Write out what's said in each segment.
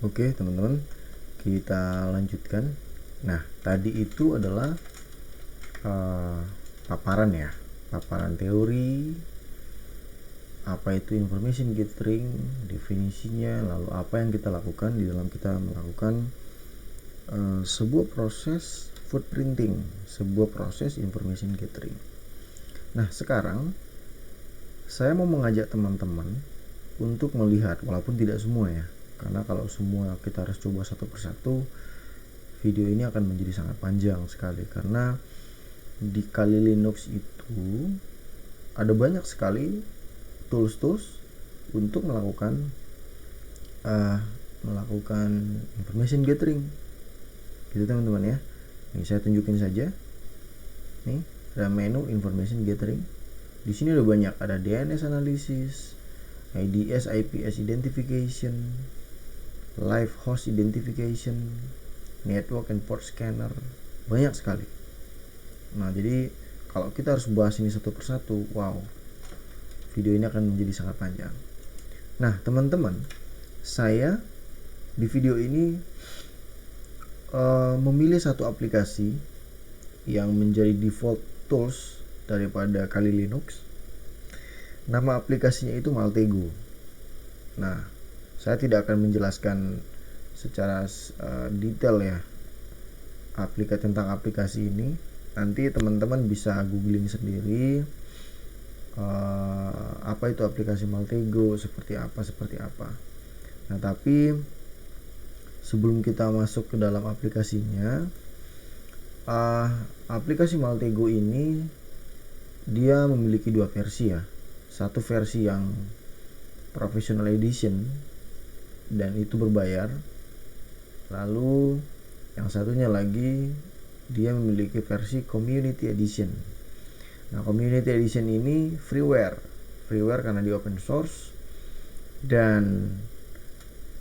Oke teman-teman, kita lanjutkan. Nah tadi itu adalah paparan ya, paparan teori, apa itu information gathering, definisinya, lalu apa yang kita lakukan di dalam kita melakukan sebuah proses footprinting, sebuah proses information gathering. Nah sekarang saya mau mengajak teman-teman untuk melihat, walaupun tidak semua ya, karena kalau semua kita harus coba satu persatu, video ini akan menjadi sangat panjang sekali, karena di Kali Linux itu ada banyak sekali tools-tools untuk melakukan information gathering gitu teman-teman ya. Nih saya tunjukin saja. Nih ada menu information gathering. Di sini ada banyak, ada DNS analysis, IDS IPS identification, live host identification, network and port scanner, banyak sekali. Nah jadi kalau kita harus bahas ini satu persatu, wow, video ini akan menjadi sangat panjang. Nah teman-teman, saya di video ini memilih satu aplikasi yang menjadi default tools daripada Kali Linux. Nama aplikasinya itu Maltego. Nah saya tidak akan menjelaskan secara detail ya tentang aplikasi ini. Nanti teman-teman bisa googling sendiri apa itu aplikasi Maltego, seperti apa. Nah tapi sebelum kita masuk ke dalam aplikasinya, aplikasi Maltego ini dia memiliki dua versi ya. Satu versi yang Professional Edition dan itu berbayar. Lalu yang satunya lagi dia memiliki versi Community Edition. Nah, Community Edition ini freeware karena di open source. Dan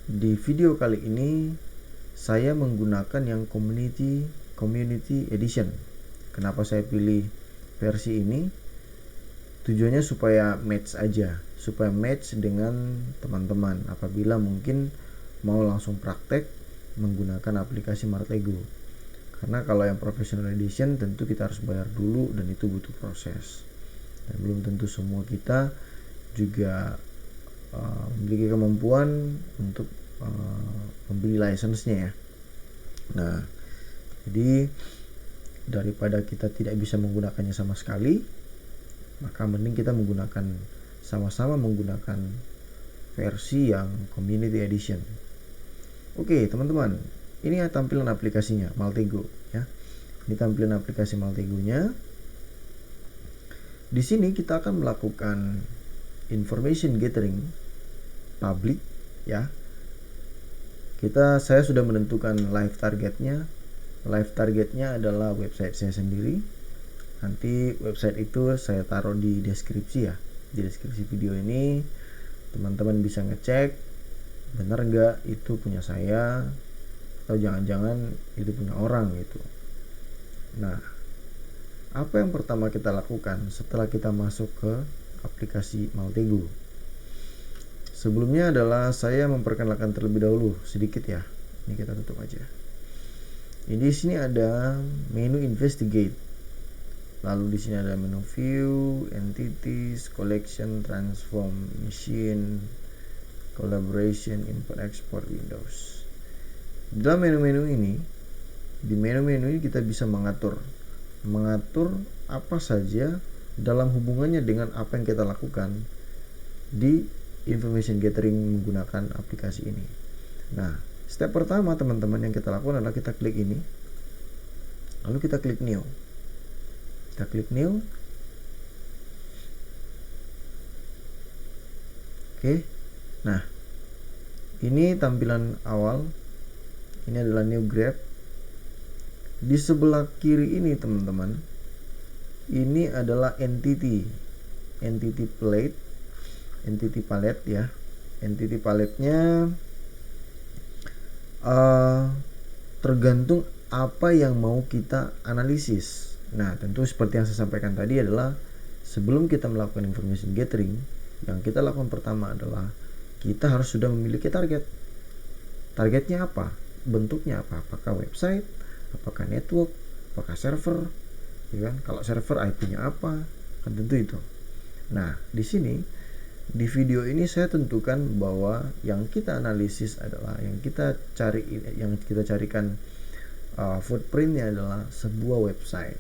di video kali ini saya menggunakan yang Community Edition. Kenapa saya pilih versi ini? Tujuannya supaya match dengan teman-teman apabila mungkin mau langsung praktek menggunakan aplikasi Maltego. Karena kalau yang Professional Edition tentu kita harus bayar dulu dan itu butuh proses. Dan belum tentu semua kita juga memiliki kemampuan untuk membeli license-nya ya. Nah, jadi daripada kita tidak bisa menggunakannya sama sekali, maka mending kita sama-sama menggunakan versi yang Community Edition. Oke, teman-teman, ini tampilan aplikasinya Maltego ya. Ini tampilan aplikasi Maltego-nya. Di sini kita akan melakukan information gathering public ya. Saya sudah menentukan live targetnya. Live targetnya adalah website saya sendiri. Nanti website itu saya taruh di deskripsi ya. Di deskripsi video ini teman-teman bisa ngecek benar nggak itu punya saya atau jangan-jangan itu punya orang gitu. Nah, apa yang pertama kita lakukan setelah kita masuk ke aplikasi Maltego? Sebelumnya adalah saya memperkenalkan terlebih dahulu sedikit ya. Ini kita tutup aja. Ini di sini ada menu investigate. Lalu di sini ada menu view, entities, collection, transform, machine, collaboration, import, export, windows. Dalam menu-menu ini, di menu-menu ini kita bisa mengatur apa saja dalam hubungannya dengan apa yang kita lakukan di information gathering menggunakan aplikasi ini. Nah, step pertama teman-teman yang kita lakukan adalah kita klik ini, lalu kita klik new. Kita klik new. Oke. Nah, ini tampilan awal. Ini adalah new graph. Di sebelah kiri ini teman-teman, ini adalah entity palette ya. Entity palette-nya tergantung apa yang mau kita analisis. Nah, tentu seperti yang saya sampaikan tadi adalah sebelum kita melakukan information gathering, yang kita lakukan pertama adalah kita harus sudah memiliki target targetnya apa, bentuknya apa, apakah website, apakah network, apakah server, ya kan? Kalau server IP-nya apa, kan tentu itu. Nah, di sini di video ini saya tentukan bahwa yang kita analisis adalah yang kita carikan footprintnya adalah sebuah website.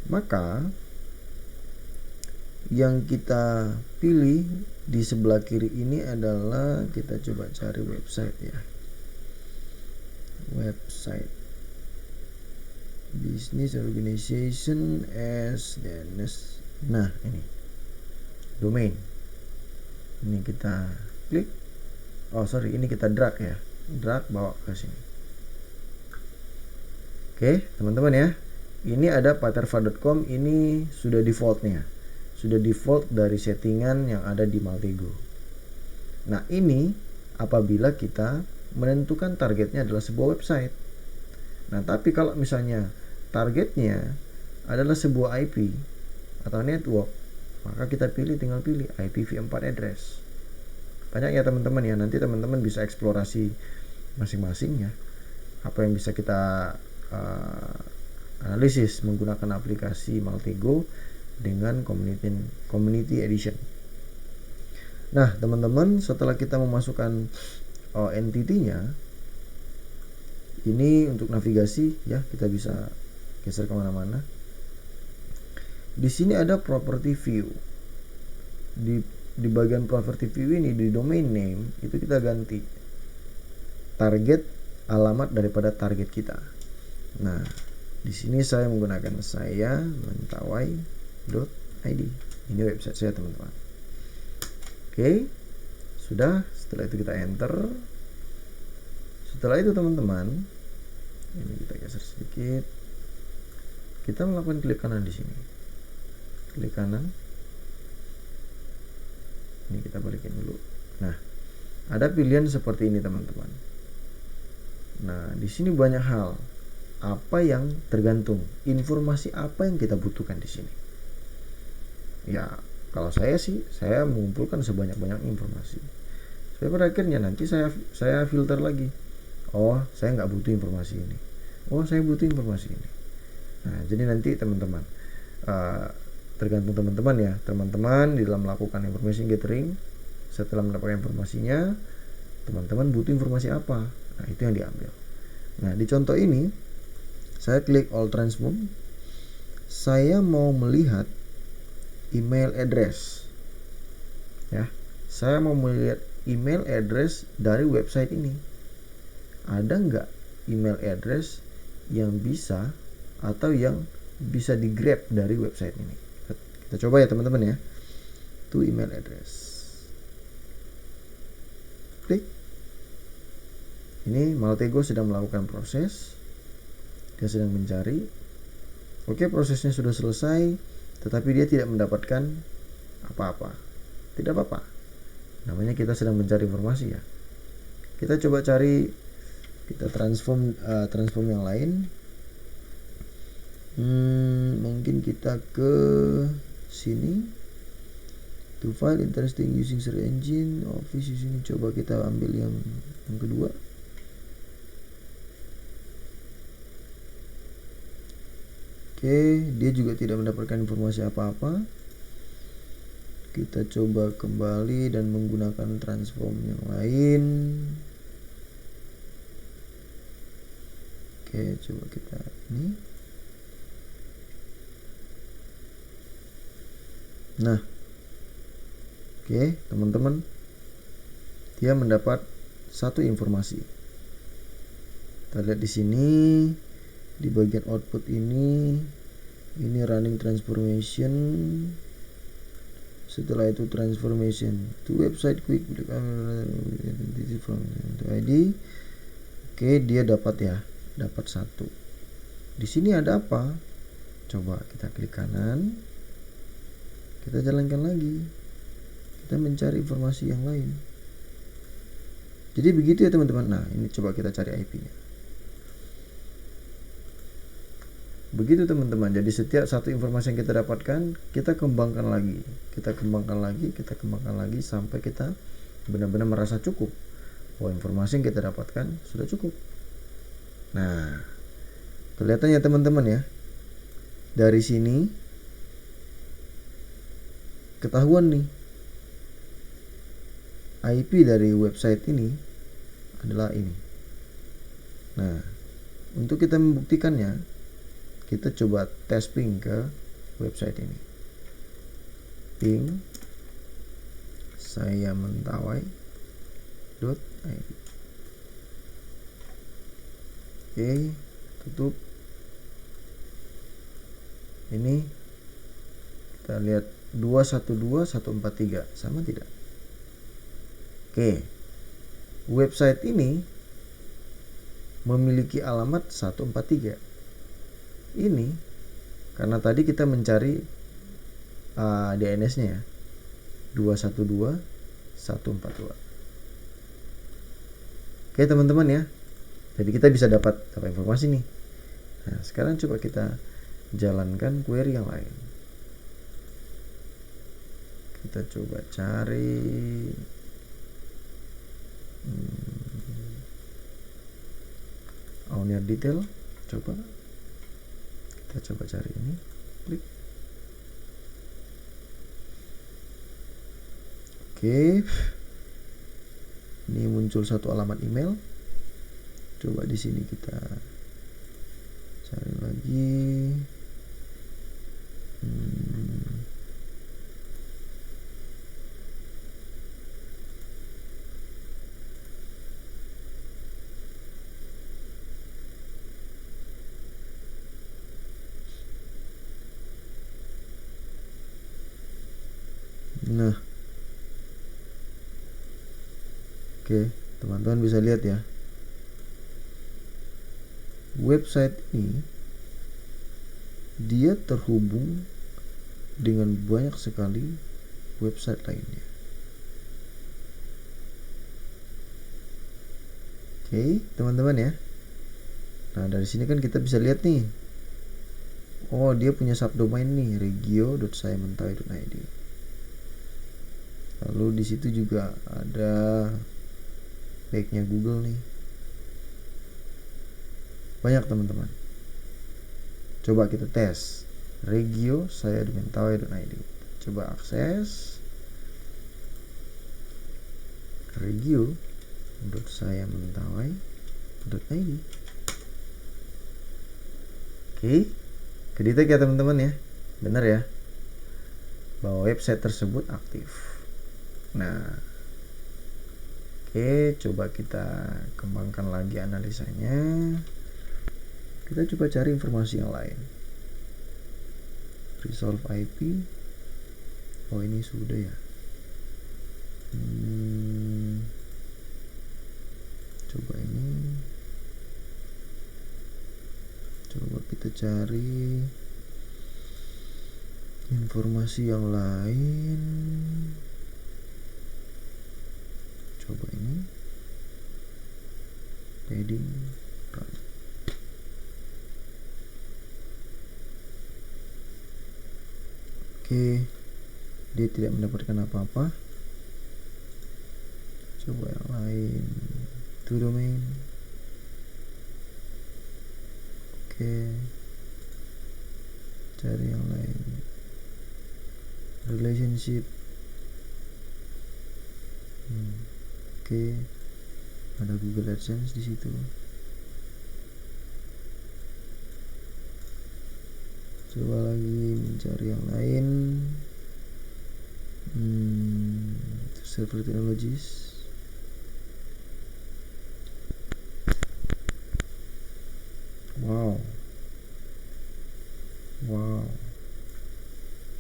Maka yang kita pilih di sebelah kiri ini adalah, kita coba cari website ya, website business organization as DNS. Nah, ini domain, ini kita klik, ini kita drag ya, bawa ke sini. Oke teman-teman ya, ini ada paterva.com, ini sudah default dari settingan yang ada di Maltego. Nah, ini apabila kita menentukan targetnya adalah sebuah website. Nah, tapi kalau misalnya targetnya adalah sebuah IP atau network, maka kita tinggal pilih IPv4 address. Banyak ya teman-teman ya, nanti teman-teman bisa eksplorasi masing-masing ya, apa yang bisa kita analisis menggunakan aplikasi Maltego dengan community edition. Nah teman-teman, setelah kita memasukkan entity-nya, ini untuk navigasi ya, kita bisa geser kemana-mana. Di sini ada property view. Di bagian property view ini, di domain name itu kita ganti target, alamat daripada target kita. Nah, di sini saya menggunakan mentawai.id. Ini website saya teman-teman. Oke, sudah. Setelah itu kita enter. Setelah itu teman-teman, ini kita geser sedikit. Kita melakukan klik kanan di sini. Klik kanan. Ini kita balikin dulu. Nah, ada pilihan seperti ini teman-teman. Nah, di sini banyak hal. Apa yang tergantung, informasi apa yang kita butuhkan di sini. Ya, kalau saya sih, saya mengumpulkan sebanyak-banyak informasi. Supaya pada akhirnya nanti saya filter lagi. Oh, saya nggak butuh informasi ini. Oh, saya butuh informasi ini. Nah, jadi nanti teman-teman, tergantung teman-teman ya. Teman-teman di dalam melakukan information gathering, setelah mendapatkan informasinya, teman-teman butuh informasi apa. Nah, itu yang diambil. Nah, di contoh ini, saya klik all transform. Saya mau melihat email address. Ya, saya mau melihat email address dari website ini. Ada nggak email address yang bisa atau yang bisa di grab dari website ini? Kita coba ya teman-teman ya. To email address. Klik. Ini Maltego sedang melakukan proses. Dia sedang mencari. Oke, prosesnya sudah selesai, tetapi dia tidak mendapatkan apa-apa. Tidak apa-apa. Namanya kita sedang mencari informasi ya. Kita coba cari, kita transform yang lain. Mungkin kita ke sini. To find interesting using search engine, office using, coba kita ambil yang kedua. Oke, dia juga tidak mendapatkan informasi apa-apa. Kita coba kembali dan menggunakan transform yang lain. Oke, coba kita ini. Nah, oke teman-teman, dia mendapat satu informasi. Kita lihat di sini. Di bagian output ini running transformation. Setelah itu transformation to website quick from ID. Oke, dia dapat satu. Di sini ada apa? Coba kita klik kanan. Kita jalankan lagi. Kita mencari informasi yang lain. Jadi begitu ya teman-teman. Nah, ini coba kita cari IP-nya. Begitu teman-teman. Jadi setiap satu informasi yang kita dapatkan, kita kembangkan lagi sampai kita benar-benar merasa cukup bahwa informasi yang kita dapatkan sudah cukup. Nah, kelihatan ya teman-teman ya, dari sini ketahuan nih IP dari website ini adalah ini. Nah, untuk kita membuktikannya, kita coba tes ping ke website ini. Ping saya mentawai.id. Oke, tutup. Ini kita lihat 212143 sama tidak? Oke. Website ini memiliki alamat 143. Ini karena tadi kita mencari DNS-nya ya. 212142. Oke, teman-teman ya. Jadi kita bisa dapat informasi nih. Nah, sekarang coba kita jalankan query yang lain. Kita coba cari owner detail. Kita coba cari ini. Klik. Oke. Ini muncul satu alamat email. Coba di sini kita cari lagi. Nah, oke, teman-teman bisa lihat ya, website ini dia terhubung dengan banyak sekali website lainnya. Oke, teman-teman ya. Nah, dari sini kan kita bisa lihat nih. Oh, dia punya subdomain nih, regio.sayamentawai.id. Lalu di situ juga ada backnya Google nih. Banyak teman-teman. Coba kita tes regio.sayamentawai.id. Coba akses regio.sayamentawai.id. Oke, kedetek ya teman-teman ya. Benar ya, bahwa website tersebut aktif. Nah, oke, coba kita kembangkan lagi analisanya. Kita coba cari informasi yang lain. Resolve IP. Oh, ini sudah ya. Coba ini. Coba kita cari informasi yang lain. Coba ini. Padding. Oke, dia tidak mendapatkan apa-apa. Coba yang lain. To domain. Oke, cari yang lain. Relationship. Oke, ada Google AdSense di situ. Coba lagi mencari yang lain. Server technologies. Wow.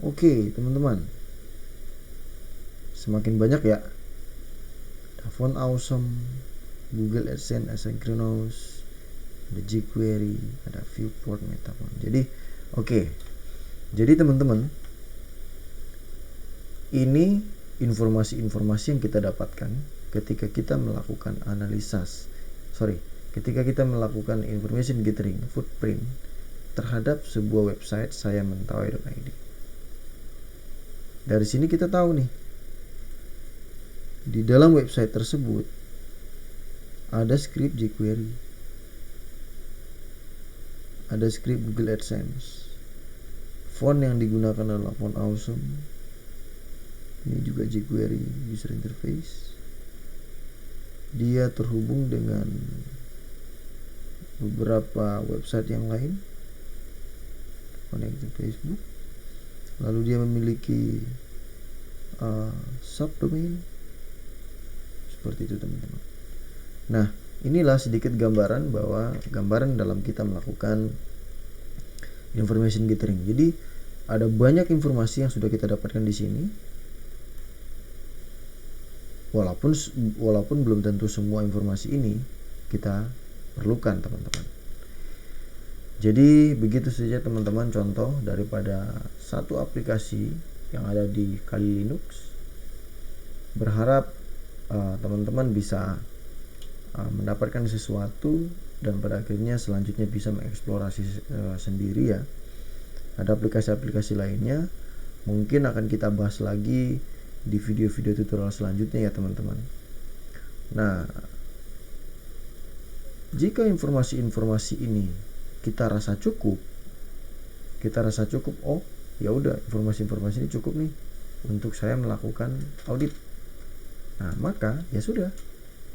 Oke, teman-teman. Semakin banyak ya. Ada Font Awesome, Google AdSense Asynchronous, ada jQuery, ada Viewport, Metafont. Jadi, oke. Jadi teman-teman, ini informasi-informasi yang kita dapatkan ketika kita melakukan ketika kita melakukan information gathering footprint terhadap sebuah website sayamentawai.id. Dari sini kita tahu nih Di dalam website tersebut ada script jQuery, ada script Google AdSense. Font yang digunakan adalah font Awesome. Ini juga jQuery user interface. Dia terhubung dengan beberapa website yang lain, connect to Facebook. Lalu dia memiliki subdomain seperti itu, teman-teman. Nah, inilah sedikit gambaran dalam kita melakukan information gathering. Jadi ada banyak informasi yang sudah kita dapatkan di sini. Walaupun belum tentu semua informasi ini kita perlukan, teman-teman. Jadi begitu saja, teman-teman, contoh daripada satu aplikasi yang ada di Kali Linux. Berharap teman-teman bisa mendapatkan sesuatu dan pada akhirnya selanjutnya bisa mengeksplorasi sendiri ya. Ada aplikasi-aplikasi lainnya mungkin akan kita bahas lagi di video-video tutorial selanjutnya ya, teman-teman. Nah, jika informasi-informasi ini kita rasa cukup, oh ya udah, informasi-informasi ini cukup nih untuk saya melakukan audit. Nah, maka ya sudah,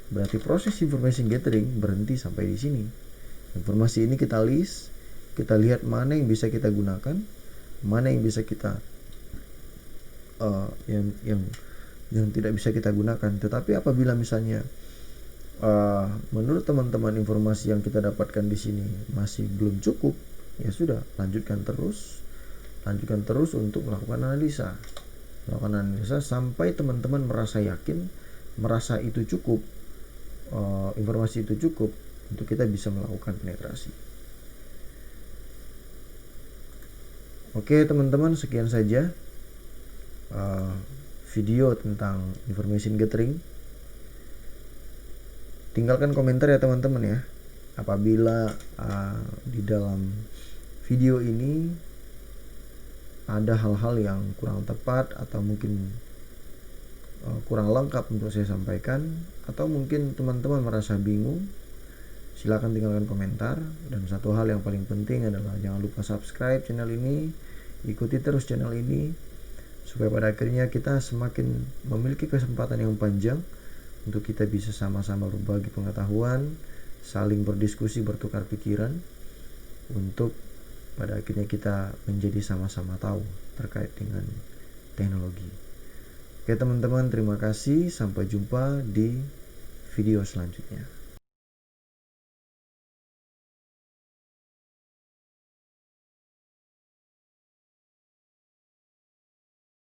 berarti proses information gathering berhenti sampai di sini. Informasi ini kita list, kita lihat mana yang bisa kita gunakan, mana yang bisa kita yang tidak bisa kita gunakan. Tetapi apabila misalnya menurut teman-teman informasi yang kita dapatkan di sini masih belum cukup, ya sudah, lanjutkan terus untuk melakukan analisa sampai teman-teman merasa yakin, merasa itu cukup, informasi itu cukup untuk kita bisa melakukan penetrasi. Oke, teman-teman, sekian saja video tentang information gathering. Tinggalkan komentar ya, teman-teman ya, apabila di dalam video ini ada hal-hal yang kurang tepat atau mungkin kurang lengkap untuk saya sampaikan, atau mungkin teman-teman merasa bingung, silakan tinggalkan komentar. Dan satu hal yang paling penting adalah jangan lupa subscribe channel ini, ikuti terus channel ini, supaya pada akhirnya kita semakin memiliki kesempatan yang panjang untuk kita bisa sama-sama berbagi pengetahuan, saling berdiskusi, bertukar pikiran, untuk pada akhirnya kita menjadi sama-sama tahu terkait dengan teknologi. Oke, teman-teman, terima kasih, sampai jumpa di video selanjutnya.